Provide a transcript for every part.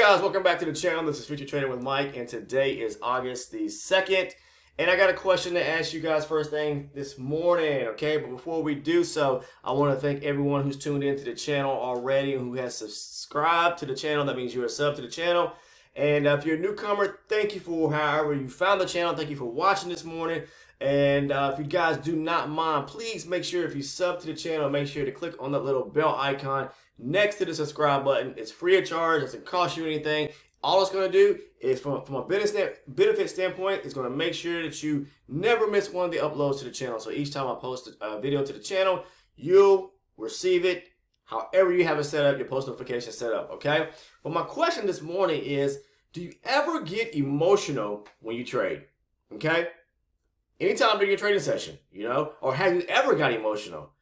guys, welcome back to the channel. This is Future Trading with Mike, and today is August the 2nd. And I got a question to ask you guys first thing this morning, okay? But before we do so, I want to thank everyone who's tuned into the channel already and who has subscribed to the channel. That means you're a sub to the channel. And if you're a newcomer, thank you for however you found the channel. Thank you for watching this morning. And if you guys do not mind, please make sure if you sub to the channel, make sure to click on that little bell icon next to the subscribe button. It's free of charge. It doesn't cost you anything. All it's going to do is, from a benefit standpoint, it's going to make sure that you never miss one of the uploads to the channel. So each time I post a video to the channel, you'll receive it however you have it set up, your post notification set up, okay? But my question this morning is, do you ever get emotional when you trade, okay? Anytime during your trading session, or have you ever got emotional,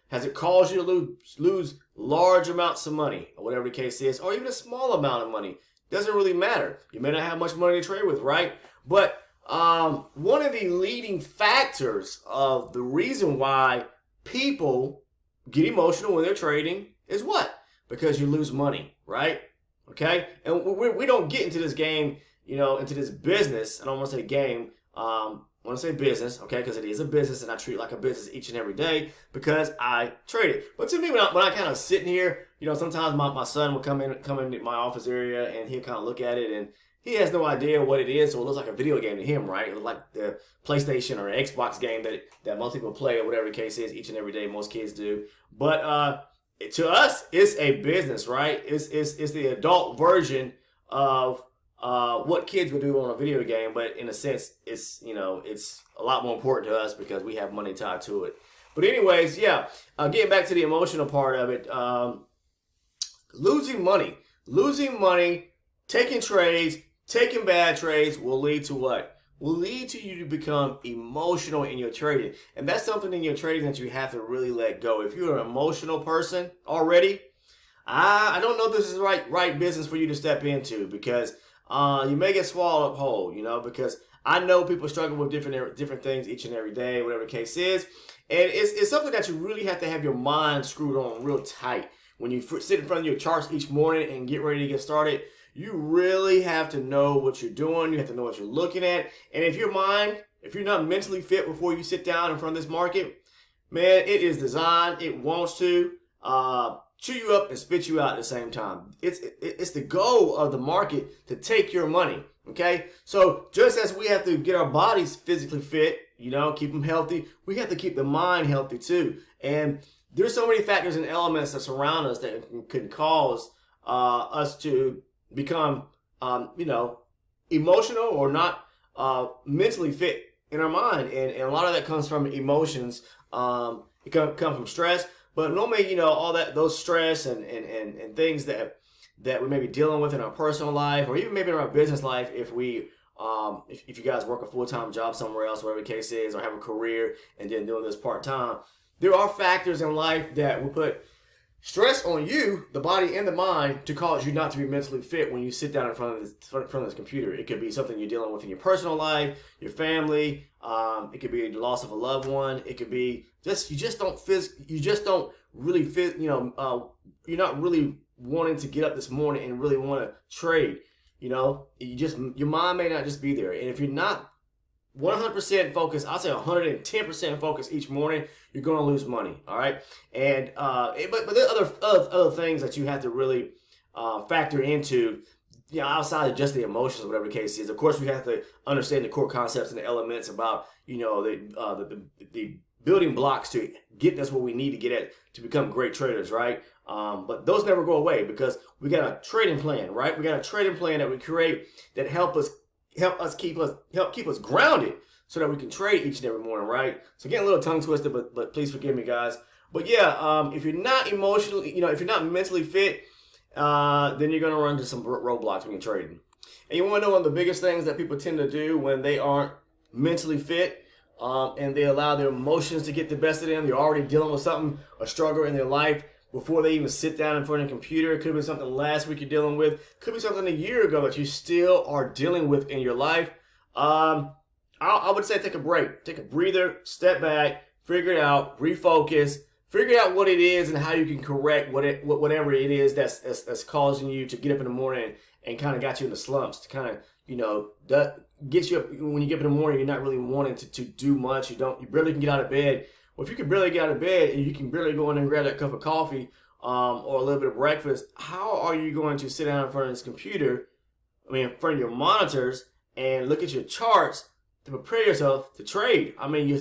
Has it caused you to lose large amounts of money, or whatever the case is, or even a small amount of money? Doesn't really matter. You may not have much money to trade with, right? But one of the leading factors of the reason why people get emotional when they're trading is what? Because you lose money, right? Okay? And we don't get into this game, into this business. I don't want to say game. I want to say business, okay, because it is a business, and I treat it like a business each and every day because I trade it. But to me, when I kind of sitting here, sometimes my son will come in my office area, and he'll kind of look at it, and he has no idea what it is, so it looks like a video game to him, right? It looks like the PlayStation or Xbox game that most people play, or whatever the case is, each and every day. Most kids do. But to us, it's a business, right? It's the adult version of what kids would do on a video game, but in a sense, it's a lot more important to us because we have money tied to it. But anyways, yeah, getting back to the emotional part of it, losing money, taking trades, taking bad trades will lead to what? Will lead to you to become emotional in your trading. And that's something in your trading that you have to really let go. If you're an emotional person already, I don't know if this is the right business for you to step into, because you may get swallowed up whole, because I know people struggle with different things each and every day, whatever the case is. And it's something that you really have to have your mind screwed on real tight. When you sit in front of your charts each morning and get ready to get started, you really have to know what you're doing. You have to know what you're looking at. And if you're not mentally fit before you sit down in front of this market, man, it is designed, it wants to chew you up and spit you out at the same time. It's the goal of the market to take your money, okay? So just as we have to get our bodies physically fit, keep them healthy, we have to keep the mind healthy too. And there's so many factors and elements that surround us that can cause us to become, emotional or not mentally fit in our mind. And a lot of that comes from emotions. It can come from stress. But normally, all those stress and things that we may be dealing with in our personal life, or even maybe in our business life, if you guys work a full-time job somewhere else, whatever the case is, or have a career and then doing this part-time, there are factors in life that will put stress on you, the body and the mind, to cause you not to be mentally fit when you sit down in front of this computer. It could be something you're dealing with in your personal life, your family. It could be the loss of a loved one. It could be you just don't really fit. You're not really wanting to get up this morning and really want to trade. Your mind may not just be there. And if you're not 100% focused, I'll say 110% focused each morning, you're going to lose money, all right? And but there are other things that you have to really factor into, outside of just the emotions, whatever the case is. Of course, we have to understand the core concepts and the elements about, the building blocks to getting us what we need to get at to become great traders, right? But those never go away because we got a trading plan, right? We got a trading plan that we create that help keep us grounded so that we can trade each and every morning, right? So getting a little tongue twisted, but please forgive me, guys. But yeah, if you're not emotionally, if you're not mentally fit, then you're gonna run into some roadblocks when you're trading. And you want to know one of the biggest things that people tend to do when they aren't mentally fit, and they allow their emotions to get the best of them. They're already dealing with a struggle in their life before they even sit down in front of a computer. It could be something last week you're dealing with. It could be something a year ago that you still are dealing with in your life. I would say take a break. Take a breather, step back, figure it out, refocus, Figure out what it is and how you can correct whatever it is that's causing you to get up in the morning and kind of got you in the slumps, to kind of, that gets you up when you get up in the morning. You're not really wanting to do much. You barely can get out of bed. Well, if you can barely get out of bed and you can barely go in and grab that cup of coffee or a little bit of breakfast, how are you going to sit down in front of this computer, in front of your monitors, and look at your charts to prepare yourself to trade?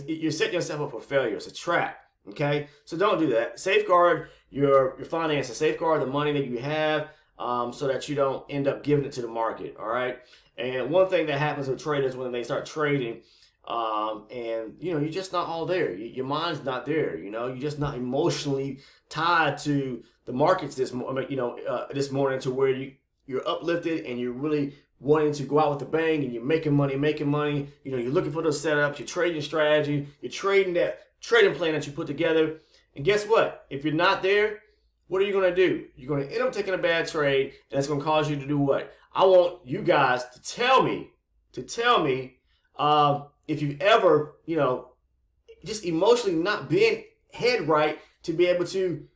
You're setting yourself up for failure. It's a trap. Okay, so don't do that. Safeguard your finances. Safeguard the money that you have, so that you don't end up giving it to the market. All right. And one thing that happens with traders when they start trading, and you're just not all there. Your mind's not there. You're just not emotionally tied to the markets this morning, to where you're uplifted and you're really wanting to go out with the bang, and you're making money. You're looking for those setups. You're trading strategy. You're trading that trading plan that you put together. And guess what? If you're not there, what are you going to do? You're going to end up taking a bad trade, and that's going to cause you to do what? I want you guys to tell me if you've ever, just emotionally not been head right to be able to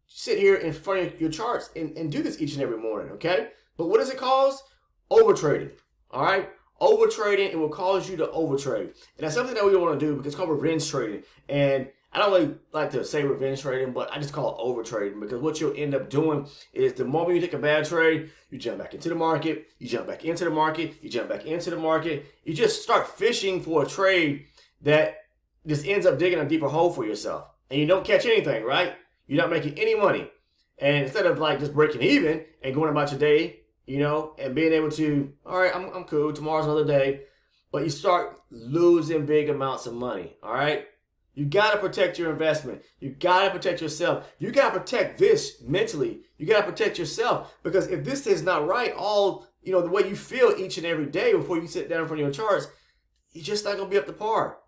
sit here in front of your charts and do this each and every morning, okay? But what does it cause? Overtrading, all right? Overtrading, it will cause you to overtrade. And that's something that we don't want to do, because it's called revenge trading. And I don't really like to say revenge trading, but I just call it overtrading, because what you'll end up doing is the moment you take a bad trade, you jump back into the market, you jump back into the market, you jump back into the market. You just start fishing for a trade that just ends up digging a deeper hole for yourself. And you don't catch anything, right? You're not making any money. And instead of just breaking even and going about your day, and being able to, all right, I'm cool, tomorrow's another day, but you start losing big amounts of money, all right? You got to protect your investment. You got to protect yourself. You got to protect this mentally. You got to protect yourself, because if this is not right, the way you feel each and every day before you sit down in front of your charts, you're just not going to be up to par.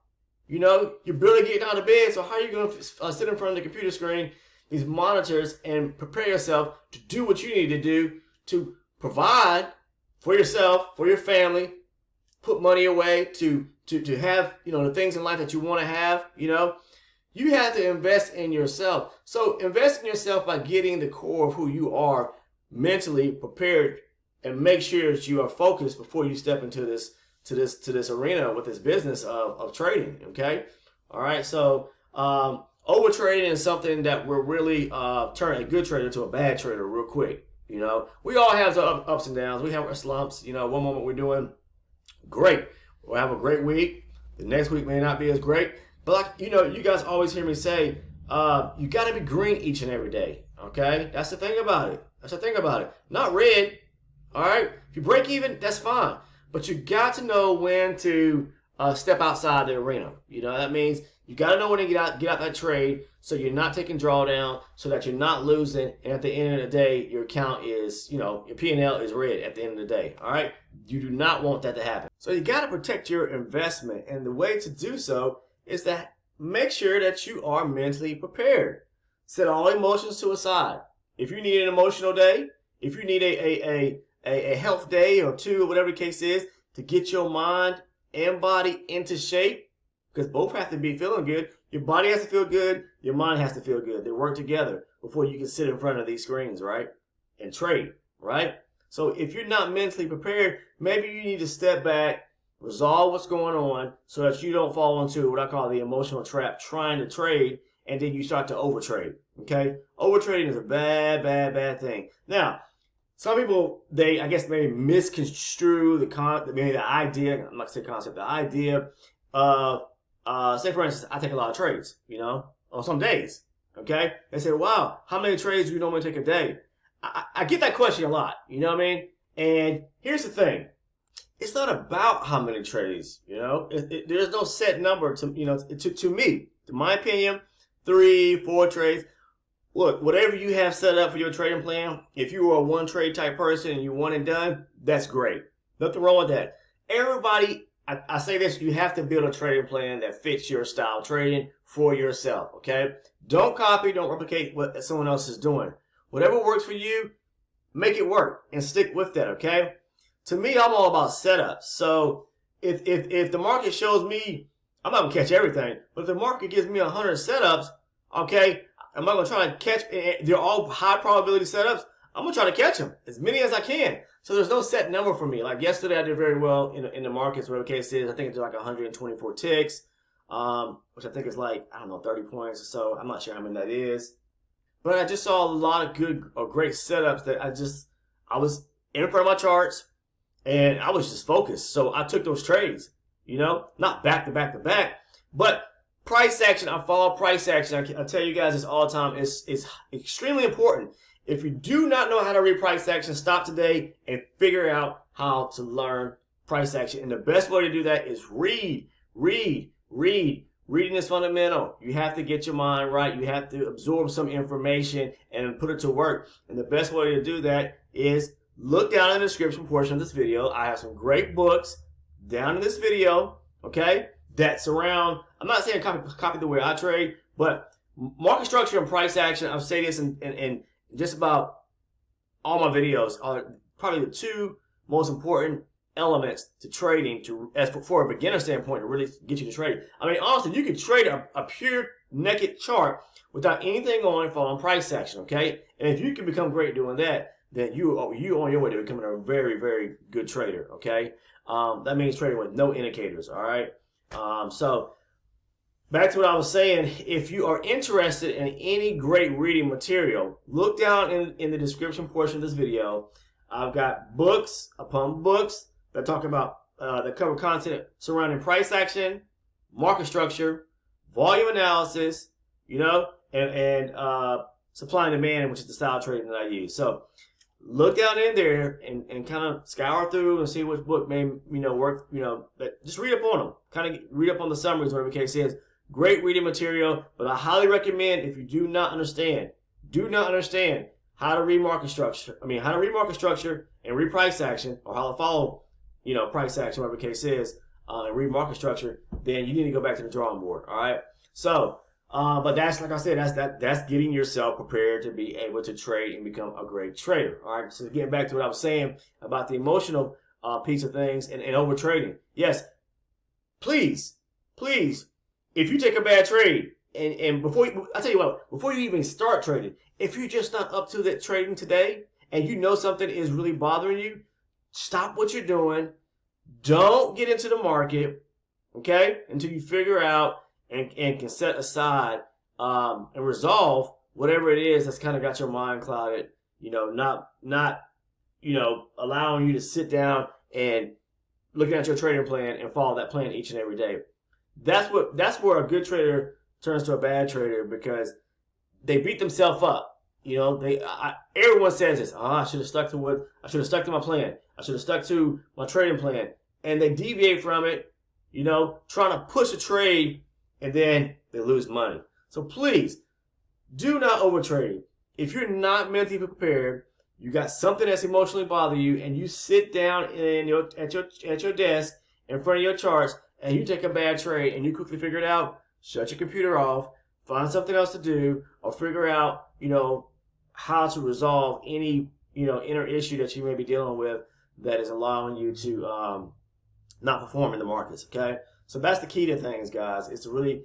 You're barely getting out of bed, so how are you going to sit in front of the computer screen, these monitors, and prepare yourself to do what you need to do to provide for yourself, for your family, put money away to have, the things in life that you want to have, You have to invest in yourself. So invest in yourself by getting the core of who you are mentally prepared, and make sure that you are focused before you step into this arena with this business of trading, okay? All right, so overtrading is something that we're really turning a good trader to a bad trader real quick. We all have the ups and downs. We have our slumps. One moment we're doing great. We'll have a great week. The next week may not be as great. But you guys always hear me say, you got to be green each and every day. Okay? That's the thing about it. Not red. All right? If you break even, that's fine. But you got to know when to step outside the arena. That means you got to know when to get out that trade, so you're not taking drawdown, so that you're not losing, and at the end of the day, your account is, your P&L is red at the end of the day, all right? You do not want that to happen. So you got to protect your investment, and the way to do so is that make sure that you are mentally prepared. Set all emotions to a side. If you need an emotional day, if you need a health day or two, or whatever the case is, to get your mind and body into shape, because both have to be feeling good. Your body has to feel good. Your mind has to feel good. They work together before you can sit in front of these screens, right? And trade, right? So if you're not mentally prepared, maybe you need to step back, resolve what's going on, so that you don't fall into what I call the emotional trap, trying to trade, and then you start to overtrade, okay? Overtrading is a bad thing. Now, some people, I guess maybe misconstrue the idea, I'm not going to say concept, the idea of, say for instance, I take a lot of trades, on some days, okay? They say, wow, how many trades do you normally take a day? I get that question a lot, you know what I mean? And here's the thing. It's not about how many trades, there's no set number to me, to my opinion, 3, 4 trades. Look, whatever you have set up for your trading plan, if you are a one trade type person and you want it done, that's great. Nothing wrong with that. Everybody, I say this, you have to build a trading plan that fits your style of trading for yourself, okay? Don't copy, don't replicate what someone else is doing. Whatever works for you, make it work and stick with that, okay? To me, I'm all about setups. So if the market shows me, I'm not going to catch everything, but if the market gives me 100 setups, Okay, am I going to try to catch? They're all high probability setups. I'm going to try to catch them, as many as I can. So there's no set number for me. Like yesterday, I did very well in the markets, whatever the case is. I think it's like 124 ticks, which I think is like, I don't know, 30 points or so. I'm not sure how many that is. But I just saw a lot of good or great setups that I was in front of my charts, and I was just focused. So I took those trades, you know, not back to back to back, but price action. I follow price action. I tell you guys this all the time. It's extremely important. If you do not know how to read price action, stop today and figure out how to learn price action. And the best way to do that is read. Reading is fundamental. You have to get your mind right. You have to absorb some information and put it to work. And the best way to do that is look down in the description portion of this video. I have some great books down in this video, okay, that surround, I'm not saying copy the way I trade, but market structure and price action. I'll say this in just about all my videos are probably the two most important elements to trading for a beginner standpoint to really get you to trade. I mean, honestly, you can trade a pure naked chart without anything on following price action, okay? And if you can become great doing that, then you on your way to becoming a very, very good trader, okay? That means trading with no indicators, all right? So back to what I was saying, if you are interested in any great reading material, look down in the description portion of this video. I've got books upon books that talk about, that cover content surrounding price action, market structure, volume analysis, you know, and supply and demand, which is the style trading that I use. So look down in there and kind of scour through and see which book may, you know, work, you know, but just read up on them. Kind of read up on the summaries, whatever the case is. Great reading material, but I highly recommend, if you do not understand how to read market structure, how to read market structure and read price action, or how to follow, you know, price action, whatever the case is, and read market structure, then you need to go back to the drawing board, all right? So, but that's, like I said, that's getting yourself prepared to be able to trade and become a great trader, all right? So getting back to what I was saying about the emotional piece of things and over trading. Yes, please, if you take a bad trade, and I tell you what, before you even start trading, if you're just not up to that trading today, and you know something is really bothering you, stop what you're doing. Don't get into the market, okay, until you figure out and can set aside and resolve whatever it is that's kind of got your mind clouded. You know, not you know, allowing you to sit down and looking at your trading plan and follow that plan each and every day. That's where a good trader turns to a bad trader, because they beat themselves up. You know, everyone says this. I should have stuck to my plan. I should have stuck to my trading plan, and they deviate from it. You know, trying to push a trade, and then they lose money. So please, do not overtrade. If you're not mentally prepared, you got something that's emotionally bothering you, and you sit down at your desk in front of your charts, and you take a bad trade, and you quickly figure it out, shut your computer off, find something else to do, or figure out, you know, how to resolve any, you know, inner issue that you may be dealing with that is allowing you to not perform in the markets, okay? So that's the key to things, guys, is to really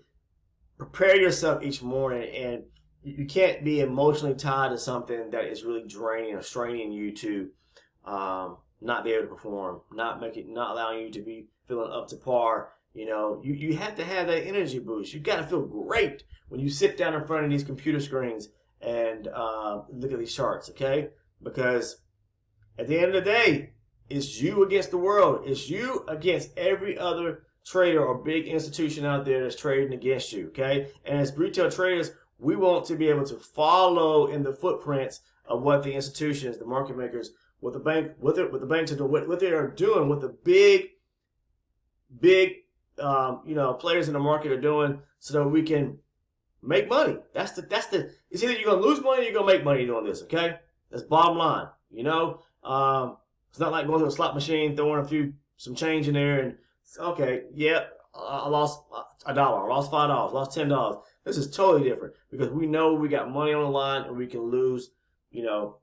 prepare yourself each morning, and you can't be emotionally tied to something that is really draining or straining you to not be able to perform, not allowing you to be feeling up to par. You know, you have to have that energy boost. You got to feel great when you sit down in front of these computer screens and look at these charts, okay? Because at the end of the day, it's you against the world. It's you against every other trader or big institution out there that's trading against you, okay? And as retail traders, we want to be able to follow in the footprints of what the institutions, the market makers, what the banks are doing, what they are doing, what the big you know, players in the market are doing, so that we can make money. It's either you're gonna lose money or you're gonna make money doing this, okay? That's bottom line. You know, it's not like going to a slot machine, throwing some change in there, and okay, yeah, I lost $1, I lost $5, lost $10. This is totally different, because we know we got money on the line, and we can lose, you know,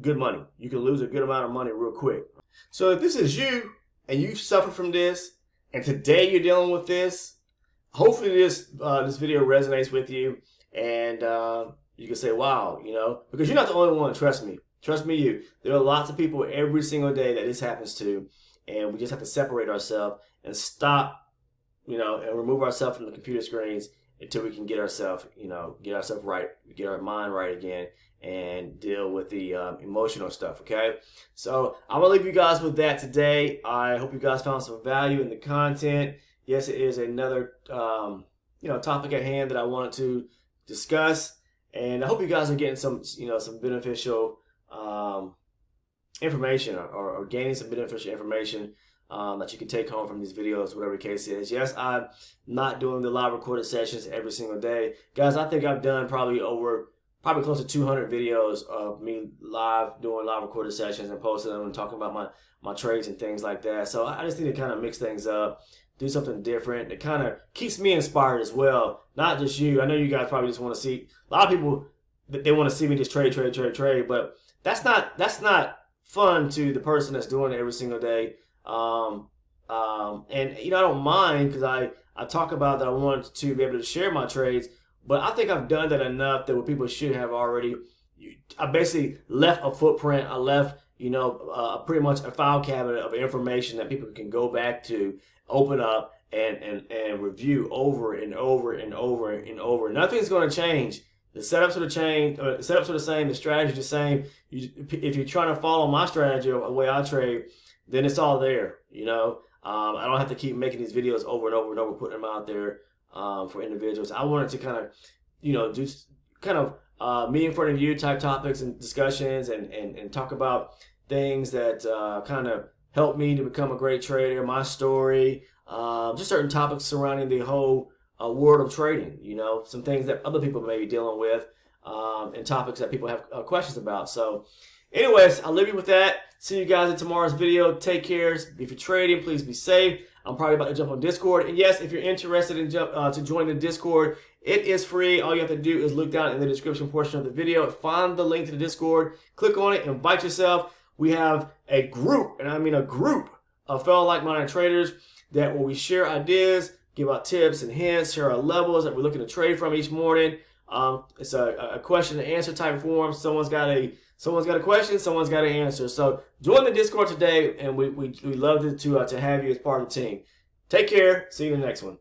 good money. You can lose a good amount of money real quick. So if this is you and you've suffered from this, and today you're dealing with this, hopefully this video resonates with you, And you can say, wow, because you're not the only one. Trust me. Trust me, there are lots of people every single day that this happens to, and we just have to separate ourselves and stop, and remove ourselves from the computer screens until we can get ourselves, right, get our mind right again, and deal with the emotional stuff. Okay, so I'm gonna leave you guys with that today. I hope you guys found some value in the content. Yes, it is another topic at hand that I wanted to discuss, and I hope you guys are getting some beneficial information, or gaining some beneficial information that you can take home from these videos, whatever the case is. Yes, I'm not doing the live recorded sessions every single day, guys. I think I've done probably close to 200 videos of me doing live recorded sessions and posting them and talking about my trades and things like that. So I just need to kind of mix things up, do something different. It kind of keeps me inspired as well, not just you. I know you guys probably just want to see, a lot of people, they want to see me just trade, but that's not fun to the person that's doing it every single day. And I don't mind, because I talk about that I want to be able to share my trades, but I think I've done that enough that what people should have already. I basically left a footprint. I left pretty much a file cabinet of information that people can go back to, open up, and review over and over and over and over. Nothing's going to change. The setups are the setups are the same. The strategy is the same. If you're trying to follow my strategy or the way I trade, then it's all there. I don't have to keep making these videos over and over and over, putting them out there for individuals. I wanted to kind of, do kind of me in front of you type topics and discussions, and talk about things that kind of helped me to become a great trader, my story, just certain topics surrounding the whole world of trading, some things that other people may be dealing with, and topics that people have questions about. So anyways, I'll leave you with that. See you guys in tomorrow's video. Take care. If you're trading, please be safe. I'm probably about to jump on Discord. And yes, if you're interested in to join the Discord, it is free. All you have to do is look down in the description portion of the video, find the link to the Discord, click on it, invite yourself. We have a group, and I mean a group of fellow like-minded traders that where we share ideas, give out tips and hints, share our levels that we're looking to trade from each morning. It's a question and answer type form. Someone's got a question, someone's got an answer. So join the Discord today, and we love to have you as part of the team. Take care. See you in the next one.